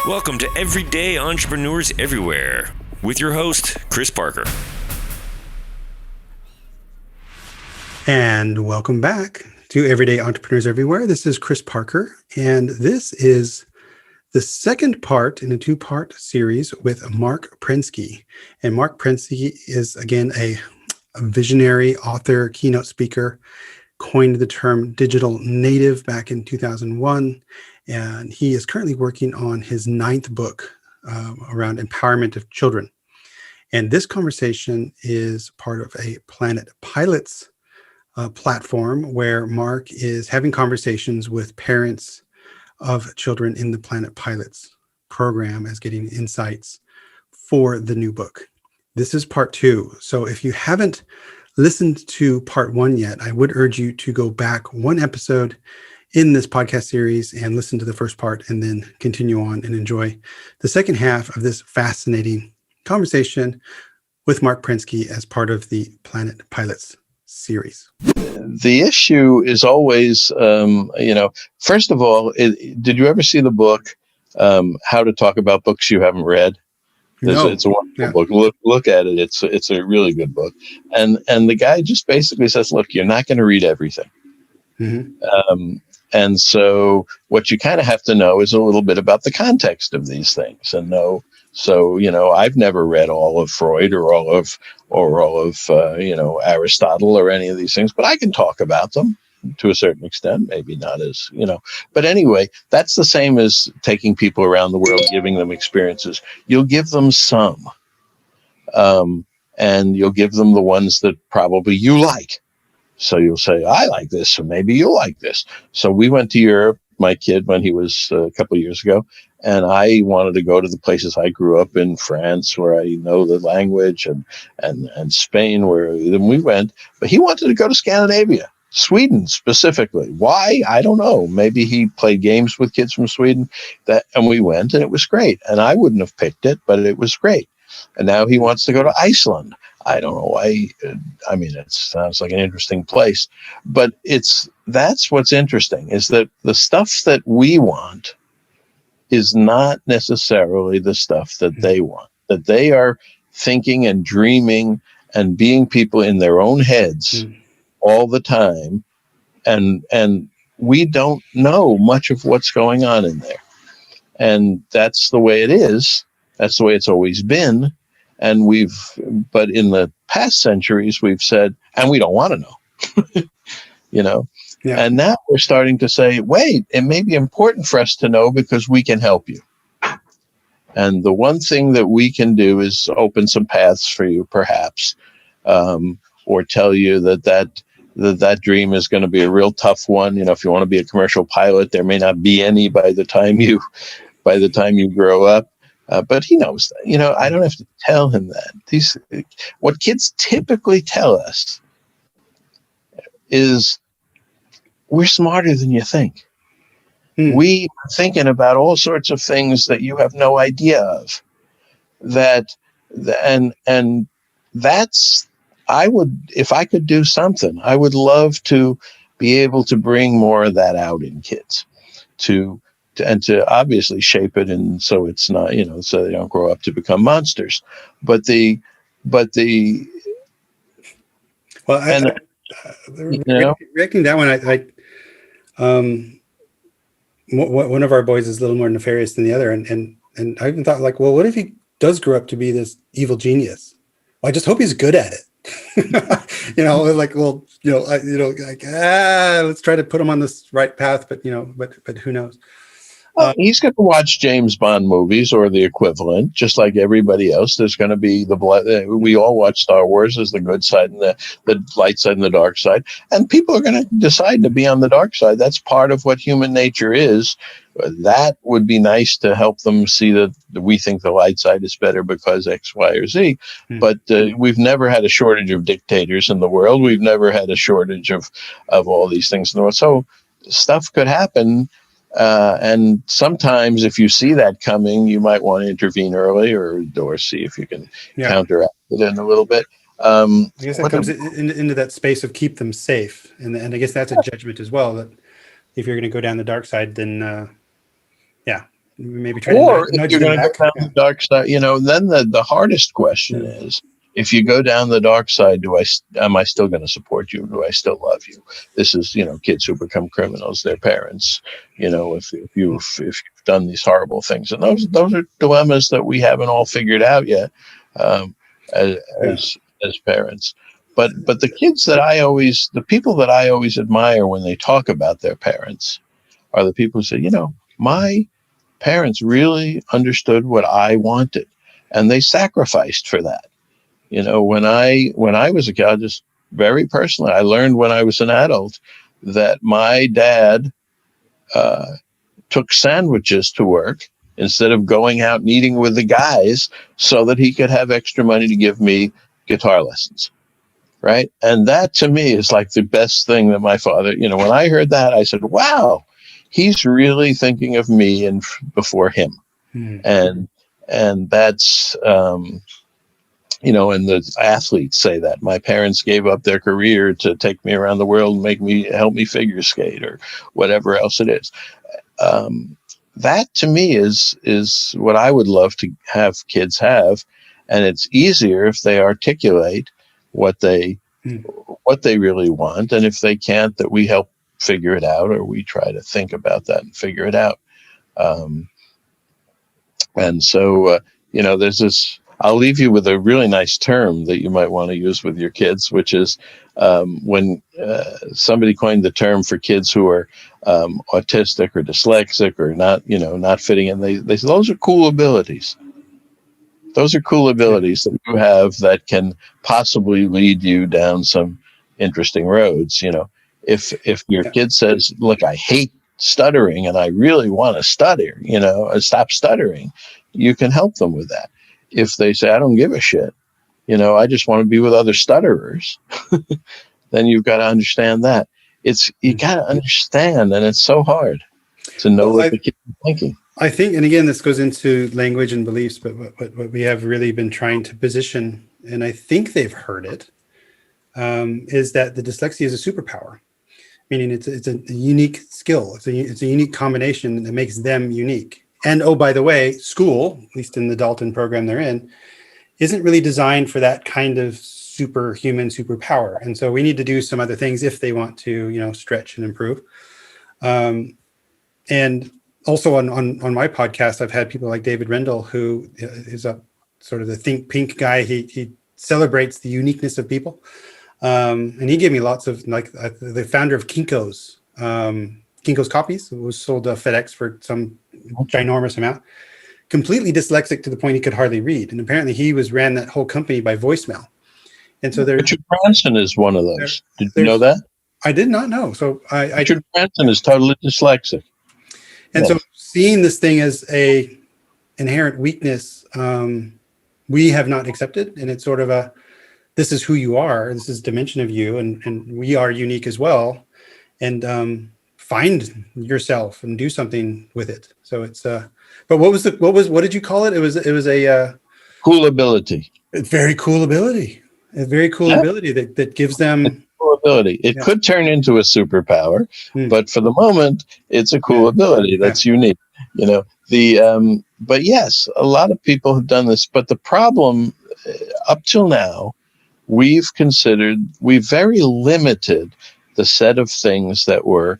Welcome to Everyday Entrepreneurs Everywhere with your host, Chris Parker. And welcome back to Everyday Entrepreneurs Everywhere. This is Chris Parker, and this is the second part in a two-part series with Marc Prensky. And Marc Prensky is, again, a visionary author, keynote speaker, coined the term digital native back in 2001. And he is currently working on his 9th book around empowerment of children. And this conversation is part of a Planet Pilots platform where Marc is having conversations with parents of children in the Planet Pilots program as getting insights for the new book. This is part 2. So if you haven't listened to part 1 yet, I would urge you to go back one episode in this podcast series and listen to the first part and then continue on and enjoy the second half of this fascinating conversation with Marc Prensky as part of the Planet Pilots series. The issue is always, first of all, did you ever see the book, How to Talk About Books You Haven't Read? No. It's a wonderful book. Look at it. It's a really good book. And the guy just basically says, look, you're not going to read everything. Mm-hmm. And so what you kind of have to know is a little bit about the context of these things and know. So, I've never read all of Freud or all of Aristotle or any of these things, but I can talk about them to a certain extent, maybe not as, but anyway, that's the same as taking people around the world, giving them experiences. You'll give them some, and you'll give them the ones that probably you like. So you'll say, I like this, so maybe you'll like this. So we went to Europe, my kid, when he was a couple of years ago, and I wanted to go to the places I grew up in, France, where I know the language, and Spain, where then we went. But he wanted to go to Scandinavia, Sweden specifically. Why? I don't know. Maybe he played games with kids from Sweden, and we went, and it was great. And I wouldn't have picked it, but it was great. And now he wants to go to Iceland. I don't know why. I mean, it sounds like an interesting place, but that's what's interesting, is that the stuff that we want is not necessarily the stuff that they want, that they are thinking and dreaming and being people in their own heads all the time. And we don't know much of what's going on in there. And that's the way it is. That's the way it's always been. And but in the past centuries, we've said, and we don't want to know, Yeah. And now we're starting to say, wait, it may be important for us to know because we can help you. And the one thing that we can do is open some paths for you, perhaps, or tell you that dream is going to be a real tough one. If you want to be a commercial pilot, there may not be any by the time you grow up. But he knows that. I don't have to tell him that. What kids typically tell us is, we're smarter than you think. We are thinking about all sorts of things that you have no idea of. And that's, if I could do something, I would love to be able to bring more of that out in kids, and to obviously shape it, and so it's not, so they don't grow up to become monsters. Reacting that one, one of our boys is a little more nefarious than the other, and I even thought, like, well, what if he does grow up to be this evil genius? Well, I just hope he's good at it. Let's try to put him on this right path, but who knows? He's going to watch James Bond movies or the equivalent, just like everybody else. There's going to be we all watch Star Wars as the good side and the light side and the dark side. And people are going to decide to be on the dark side. That's part of what human nature is. That would be nice to help them see that we think the light side is better because X, Y, or Z. But we've never had a shortage of dictators in the world. We've never had a shortage of all these things in the world. So stuff could happen. And sometimes if you see that coming, you might want to intervene early or see if you can counteract it in a little bit. I guess that comes into that space of keep them safe. And I guess that's a judgment as well, that if you're going to go down the dark side, then maybe try to Or if nudge you're them going to back. go down the dark side, then the hardest question is, if you go down the dark side, am I still going to support you? Do I still love you? This is, kids who become criminals, their parents, if you've done these horrible things. And those are dilemmas that we haven't all figured out yet, as parents. But the people that I always admire when they talk about their parents are the people who say, my parents really understood what I wanted, and they sacrificed for that. When I was a kid, just very personally, I learned when I was an adult that my dad took sandwiches to work instead of going out and eating with the guys so that he could have extra money to give me guitar lessons. Right. And that to me is like the best thing that my father, when I heard that, I said, wow, he's really thinking of me and before him. And that's, and the athletes say that my parents gave up their career to take me around the world and help me figure skate or whatever else it is. That to me is what I would love to have kids have. And it's easier if they articulate what they really want. And if they can't, that we help figure it out, or we try to think about that and figure it out. And so, there's this, I'll leave you with a really nice term that you might want to use with your kids, which is when somebody coined the term for kids who are autistic or dyslexic or not fitting in. They say those are cool abilities. Those are cool abilities that you have that can possibly lead you down some interesting roads. If your kid says, look, I hate stuttering and I really want to stutter, stop stuttering, you can help them with that. If they say, I don't give a shit, I just want to be with other stutterers, then you've got to understand that. You got to understand, and it's so hard to know what the kid is thinking. I think, and again, this goes into language and beliefs, but what we have really been trying to position, and I think they've heard it, is that the dyslexia is a superpower, meaning it's a unique skill. It's a unique combination that makes them unique. And oh, by the way, school, at least in the Dalton program they're in, isn't really designed for that kind of superhuman superpower. And so we need to do some other things if they want to, stretch and improve. And also on my podcast, I've had people like David Rendell, who is a sort of the think pink guy. He celebrates the uniqueness of people. And he gave me lots of, the founder of Kinko's copies. It was sold to FedEx for some ginormous amount. Completely dyslexic to the point he could hardly read. And apparently he ran that whole company by voicemail. And so Richard Branson is one of those. Did you know that? I did not know. So Richard Branson is totally dyslexic. And so seeing this thing as a inherent weakness, we have not accepted. And it's sort of this is who you are. This is a dimension of you. And we are unique as well. And find yourself and do something with it. So it's, but what did you call it? It was a cool ability. It's very cool ability. A very cool ability that gives them cool ability. It could turn into a superpower, but for the moment, it's a cool ability that's unique. But yes, a lot of people have done this. But the problem, up till now, we've very limited the set of things that were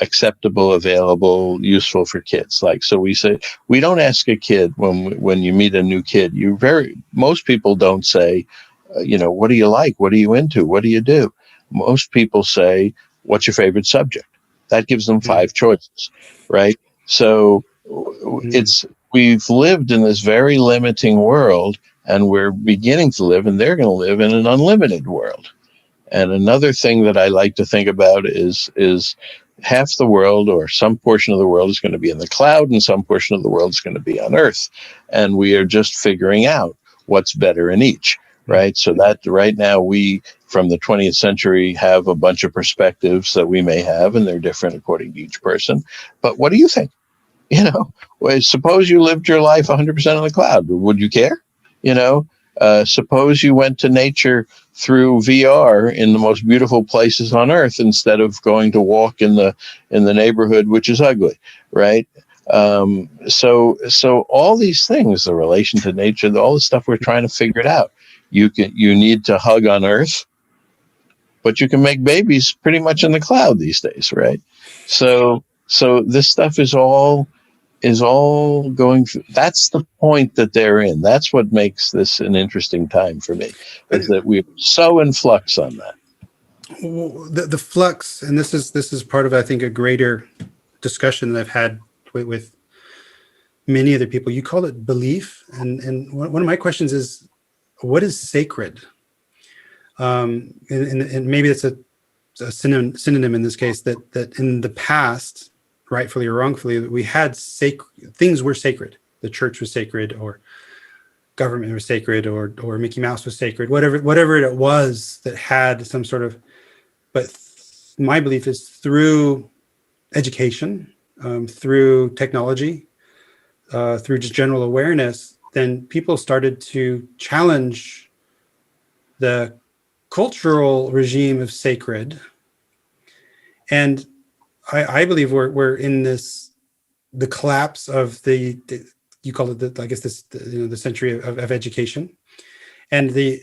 acceptable, available, useful for kids. So we say, we don't ask a kid when you meet a new kid, most people don't say, what do you like? What are you into? What do you do? Most people say, what's your favorite subject? That gives them 5 choices, right? So we've lived in this very limiting world, and we're beginning to live, and they're going to live in an unlimited world. And another thing that I like to think about is half the world, or some portion of the world, is going to be in the cloud, and some portion of the world is going to be on Earth. And we are just figuring out what's better in each, right? So that right now we, from the 20th century, have a bunch of perspectives that we may have, and they're different according to each person. But what do you think? Suppose you lived your life 100% on the cloud. Would you care? Suppose you went to nature through VR in the most beautiful places on Earth instead of going to walk in the neighborhood, which is ugly, right? So all these things, the relation to nature, all the stuff we're trying to figure it out. You need to hug on Earth, but you can make babies pretty much in the cloud these days, right? So this stuff is all going through. That's the point that they're in. That's what makes this an interesting time for me, is that we're so in flux on that. The flux, and this is part of, I think, a greater discussion that I've had with many other people. You call it belief, and one of my questions is, what is sacred? And maybe it's a synonym in this case, that in the past, rightfully or wrongfully, we had things were sacred. The church was sacred, or government was sacred, or Mickey Mouse was sacred, whatever it was that had some sort of. But my belief is through education, through technology, through just general awareness, then people started to challenge the cultural regime of sacred. And I believe we're in the collapse of you call it I guess the century of education, and the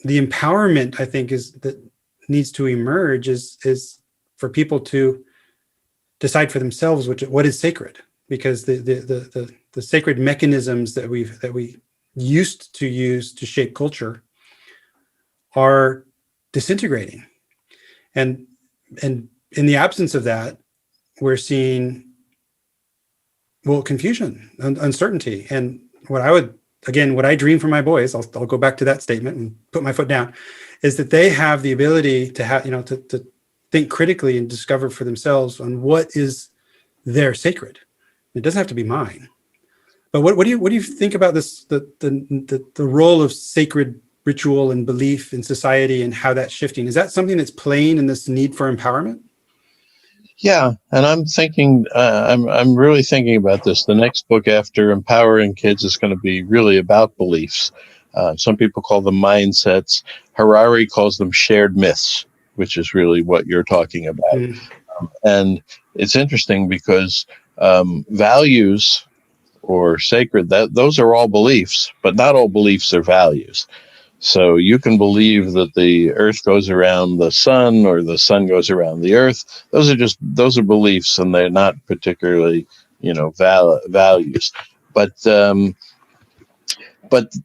empowerment, I think, is that needs to emerge is for people to decide for themselves what is sacred, because the sacred mechanisms that we used to use to shape culture are disintegrating, and in the absence of that, we're seeing confusion, uncertainty. And what I dream for my boys, I'll go back to that statement and put my foot down, is that they have the ability to have, to think critically and discover for themselves on what is their sacred. It doesn't have to be mine. But what do you think about this, the role of sacred ritual and belief in society, and how that's shifting? Is that something that's playing in this need for empowerment? Yeah, and I'm thinking, I'm really thinking about this. The next book after Empowering Kids is going to be really about beliefs. Some people call them mindsets. Harari calls them shared myths, which is really what you're talking about. And it's interesting because values or sacred, those are all beliefs, but not all beliefs are values. So you can believe that the earth goes around the sun, or the sun goes around the earth. Those are beliefs, and they're not particularly, values. But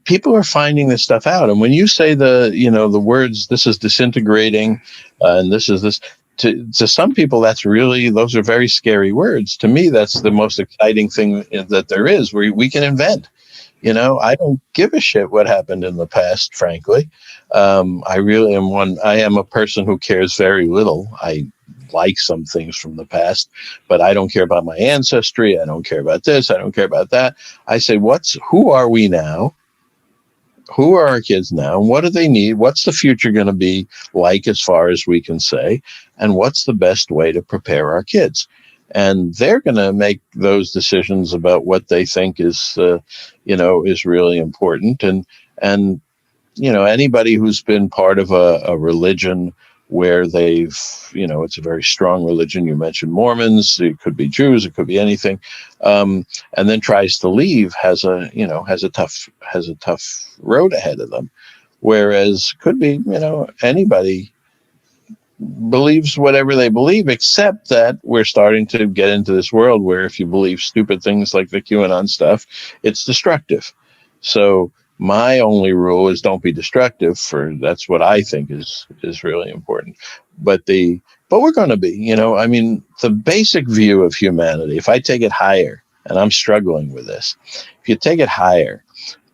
people are finding this stuff out. And when you say the words, this is disintegrating, and this is this, to some people, those are very scary words. To me, that's the most exciting thing that there is, where we can invent. I don't give a shit what happened in the past, frankly. I really am I am a person who cares very little. I like some things from the past, but I don't care about my ancestry. I don't care about this. I don't care about that. I say, who are we now? Who are our kids now? And what do they need? What's the future going to be like, as far as we can say? And what's the best way to prepare our kids? And they're going to make those decisions about what they think is really important. And anybody who's been part of a religion where they've, it's a very strong religion. You mentioned Mormons. It could be Jews. It could be anything. And then tries to leave has a tough road ahead of them. Whereas could be, anybody believes whatever they believe, except that we're starting to get into this world where if you believe stupid things like the QAnon stuff, it's destructive. So my only rule is don't be destructive. That's what I think is really important. But we're going to be, the basic view of humanity, if I take it higher, and I'm struggling with this, if you take it higher,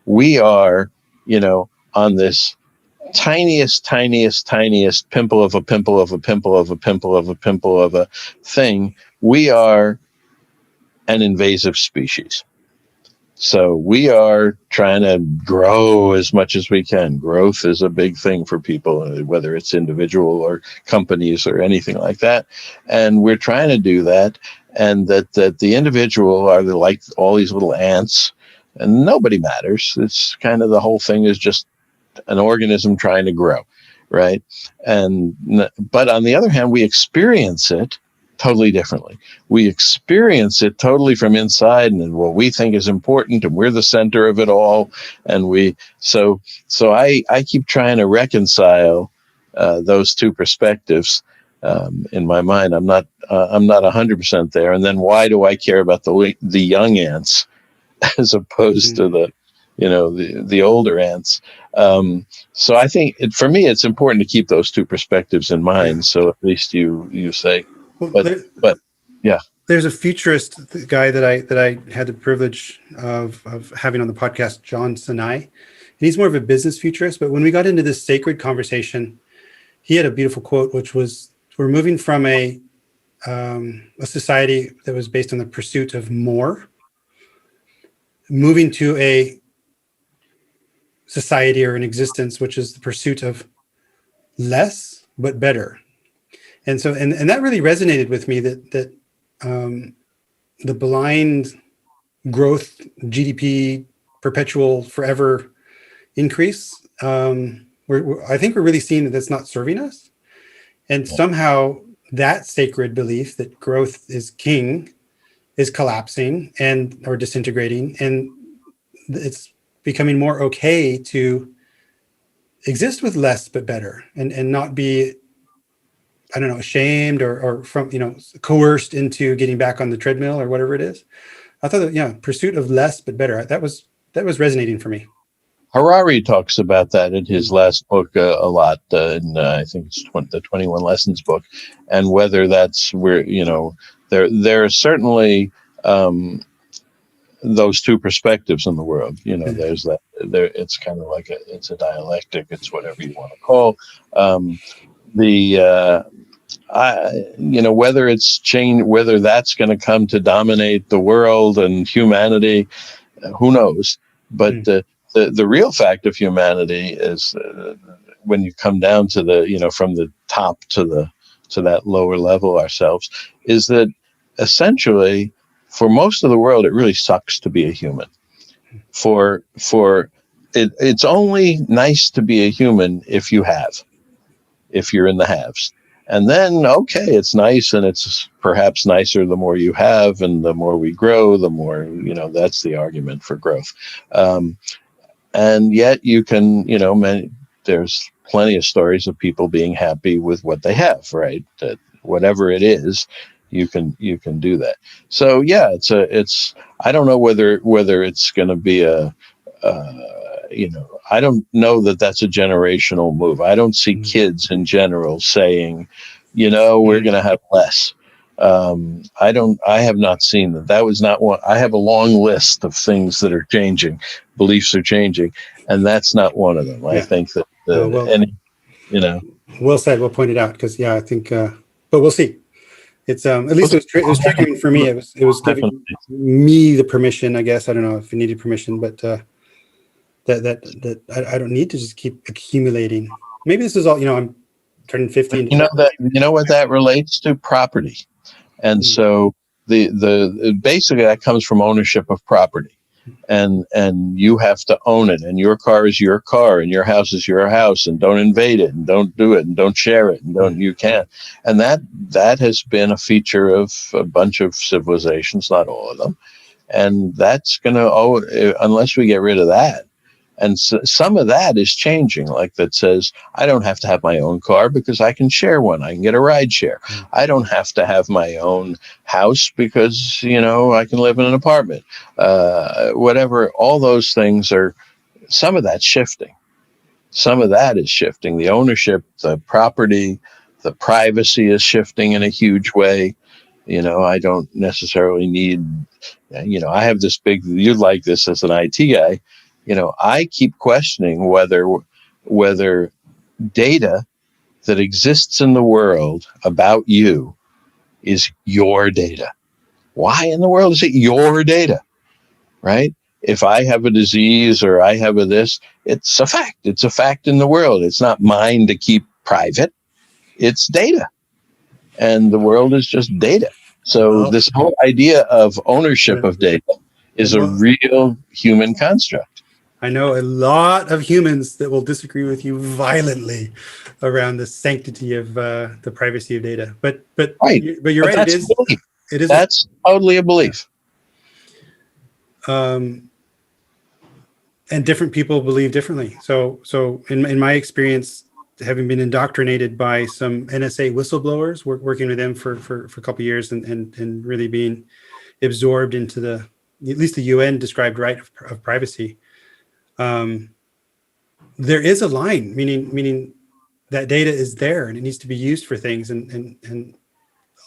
we are, on this tiniest pimple of a pimple of a pimple of a pimple of a pimple of a thing. We are an invasive species. So we are trying to grow as much as we can. Growth is a big thing for people, whether it's individual or companies or anything like that. And we're trying to do that. And that the individual are like all these little ants, and nobody matters. It's kind of, the whole thing is just an organism trying to grow, right? But on the other hand, we experience it totally differently. We experience it totally from inside and what we think is important, and we're the center of it all. And so I keep trying to reconcile those two perspectives in my mind. I'm not 100% there. And then why do I care about the young ants as opposed to the older ants? So I think for me, it's important to keep those two perspectives in mind. So at least you say, but yeah. There's a futurist guy that I had the privilege of having on the podcast, John Sinai, and he's more of a business futurist. But when we got into this sacred conversation, he had a beautiful quote, which was, "We're moving from a society that was based on the pursuit of more, moving to a society or an existence which is the pursuit of less but better." And so, and that really resonated with me, that the blind growth, GDP, perpetual, forever increase, I think we're really seeing that that's not serving us. And somehow that sacred belief that growth is king is collapsing or disintegrating, and it's becoming more okay to exist with less but better, and not be, I don't know, ashamed or from, coerced into getting back on the treadmill or whatever it is. I thought that, pursuit of less but better, that was resonating for me. Harari talks about that in his last book a lot, in I think it's the 21 Lessons book, and whether that's where, there are certainly those two perspectives in the world. There's that there. It's kind of like it's a dialectic. It's whatever you want to call whether it's change, whether that's going to come to dominate the world and humanity, who knows? But the real fact of humanity is when you come down to from the top to that lower level ourselves, is that essentially for most of the world it really sucks to be a human. It's only nice to be a human if you're in the haves. And then, okay, it's nice, and it's perhaps nicer the more you have, and the more we grow, the more, that's the argument for growth. And yet you can, there's plenty of stories of people being happy with what they have, right? That whatever it is, you can do that. So yeah, I don't know whether it's going to be I don't know that that's a generational move. I don't see kids in general saying, we're going to have less. I have not seen that. That was not one. I have a long list of things that are changing. Beliefs are changing, and that's not one of them. I think that well said, well pointed out, because I think, but we'll see. It's at least it was triggering for me. It was giving me the permission, I guess. I don't know if it needed permission, but that I don't need to just keep accumulating. Maybe this is all, I'm turning 50. What that relates to? Property. And so the basically that comes from ownership of property, and you have to own it, and your car is your car, and your house is your house, and don't invade it, and don't do it, and don't share it, and you can't. And that has been a feature of a bunch of civilizations, not all of them, and that's going to, unless we get rid of that. And so some of that is changing, like that says, I don't have to have my own car because I can share one. I can get a ride share. I don't have to have my own house because, I can live in an apartment. Whatever, all those things some of that's shifting. Some of that is shifting. The ownership, the property, the privacy is shifting in a huge way. I don't necessarily need, I have this big, you'd like this as an IT guy. I keep questioning whether data that exists in the world about you is your data. Why in the world is it your data, right? If I have a disease or I have this, it's a fact. It's a fact in the world. It's not mine to keep private. It's data. And the world is just data. So this whole idea of ownership of data is a real human construct. I know a lot of humans that will disagree with you violently around the sanctity of the privacy of data. Right. But you're But right. that's a belief. It is. That's totally a belief. And different people believe differently. So in my experience, having been indoctrinated by some NSA whistleblowers, working with them for a couple of years, and really being absorbed into at least the UN described right of privacy. There is a line, meaning that data is there and it needs to be used for things, and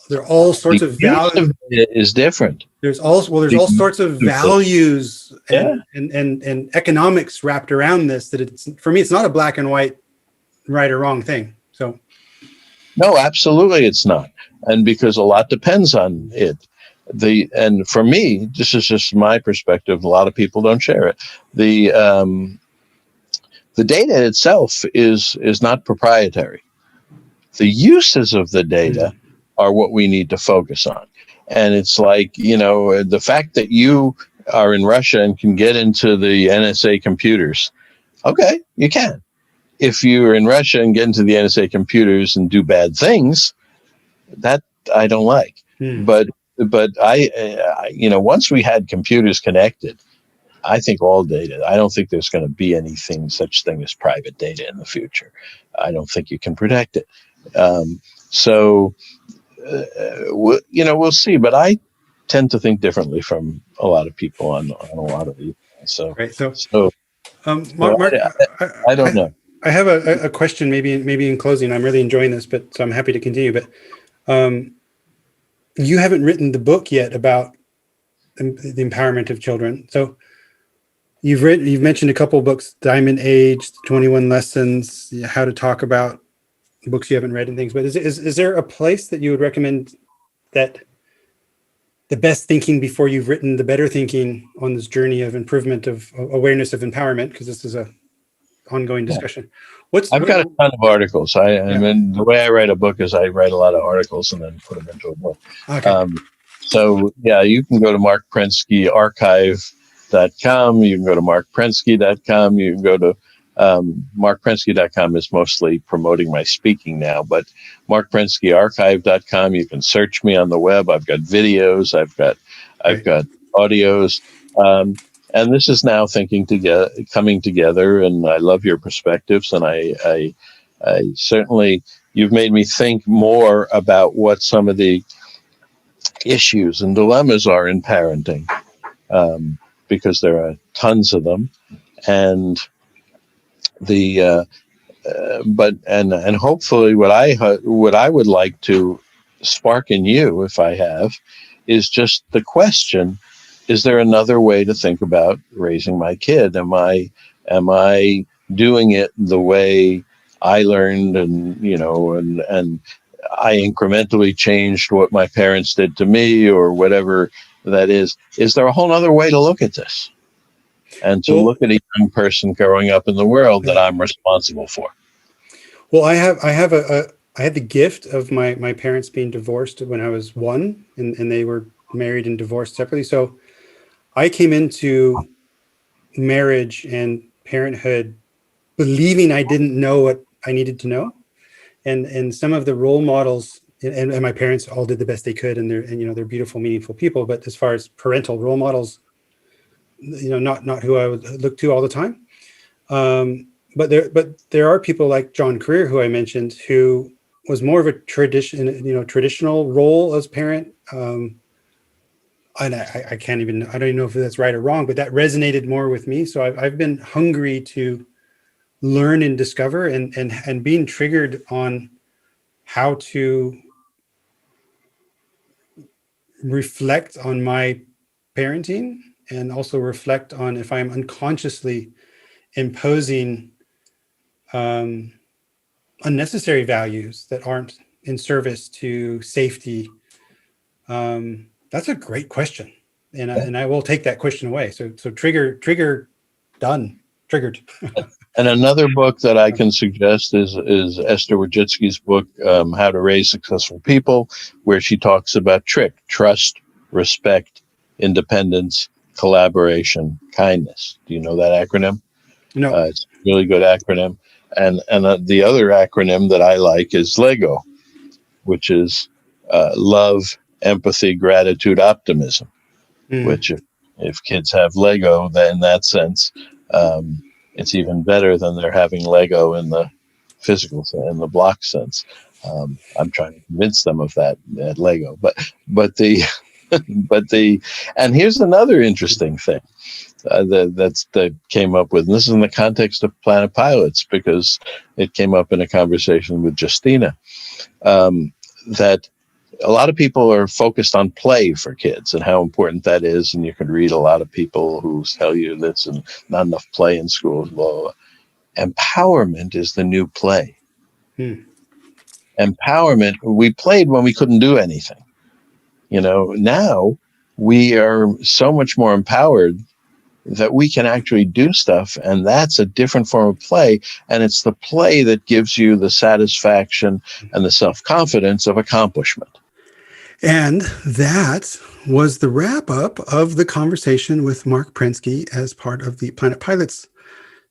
there are all sorts The of use value. of it is different. There's all sorts of values Yeah. and economics wrapped around this, that it's, for me, it's not a black and white, right or wrong thing. So No, absolutely it's not. And because a lot depends on it. And for me, this is just my perspective. A lot of people don't share it. The data itself is not proprietary. The uses of the data are what we need to focus on. And it's like, the fact that you are in Russia and can get into the NSA computers. Okay, you can. If you're in Russia and get into the NSA computers and do bad things, that I don't like. But once we had computers connected, I think all data. I don't think there's going to be such thing as private data in the future. I don't think you can protect it. We'll see. But I tend to think differently from a lot of people on a lot of these. right. So Mark, I don't know. I have a question, maybe in closing. I'm really enjoying this, so I'm happy to continue. But you haven't written the book yet about the empowerment of children. So you've mentioned a couple of books: Diamond Age, 21 Lessons, How to Talk About books you haven't read and things. But is there a place that you would recommend that the best thinking before you've written the better thinking on this journey of improvement of awareness of empowerment? Because this is a ongoing discussion. I've got a ton of articles. And the way I write a book is I write a lot of articles and then put them into a book. Okay. You can go to Marc Prensky archive.com. You can go to marcprensky.com. You can go to marcprensky.com is mostly promoting my speaking now, but marcprenskyarchive.com. You can search me on the web. I've got videos. I've got audios. And this is now coming together, and I love your perspectives. And I certainly, you've made me think more about what some of the issues and dilemmas are in parenting, because there are tons of them, and and hopefully what I would like to spark in you, if I have, is just the question: is there another way to think about raising my kid? Am I doing it the way I learned, and I incrementally changed what my parents did to me, or whatever that is? Is there a whole other way to look at this, and to look at a young person growing up in the world that I'm responsible for? Well, I had the gift of my parents being divorced when I was 1, and they were married and divorced separately. So I came into marriage and parenthood believing I didn't know what I needed to know, and some of the role models, and my parents all did the best they could, and they're beautiful, meaningful people. But as far as parental role models, not who I would look to all the time. But there are people like John Career, who I mentioned, who was more of a traditional role as parent. And I don't even know if that's right or wrong, but that resonated more with me. So I've been hungry to learn and discover, and being triggered on how to reflect on my parenting, and also reflect on if I'm unconsciously imposing unnecessary values that aren't in service to safety. That's a great question, and I will take that question away. So trigger done, triggered. And another book that I can suggest is Esther Wojcicki's book, How to Raise Successful People, where she talks about trust, respect, independence, collaboration, kindness. Do you know that acronym? No. It's a really good acronym. And the other acronym that I like is LEGO, which is love, empathy, gratitude, optimism. Which if kids have Lego, then in that sense, it's even better than they're having Lego in the physical, in the block sense. I'm trying to convince them of that at Lego, but the and here's another interesting thing that came up with, and this is in the context of Planet Pilots because it came up in a conversation with Justina, that a lot of people are focused on play for kids and how important that is. And you can read a lot of people who tell you this and not enough play in schools. Well, empowerment is the new play. Empowerment, we played when we couldn't do anything. Now we are so much more empowered that we can actually do stuff. And that's a different form of play. And it's the play that gives you the satisfaction and the self-confidence of accomplishment. And that was the wrap up of the conversation with Marc Prensky as part of the Planet Pilots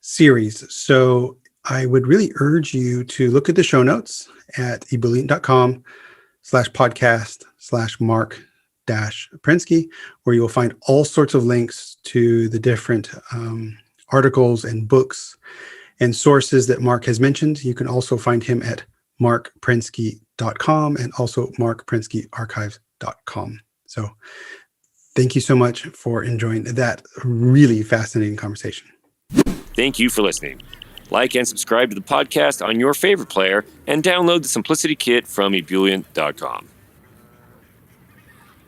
series. So I would really urge you to look at the show notes at ebullient.com/podcast/Marc-Prensky, where you will find all sorts of links to the different articles and books and sources that Marc has mentioned. You can also find him at marcprensky.com and also marcprenskyarchives.com. So thank you so much for enjoying that really fascinating conversation. Thank you for listening. Like and subscribe to the podcast on your favorite player and download the Simplicity Kit from ebullient.com.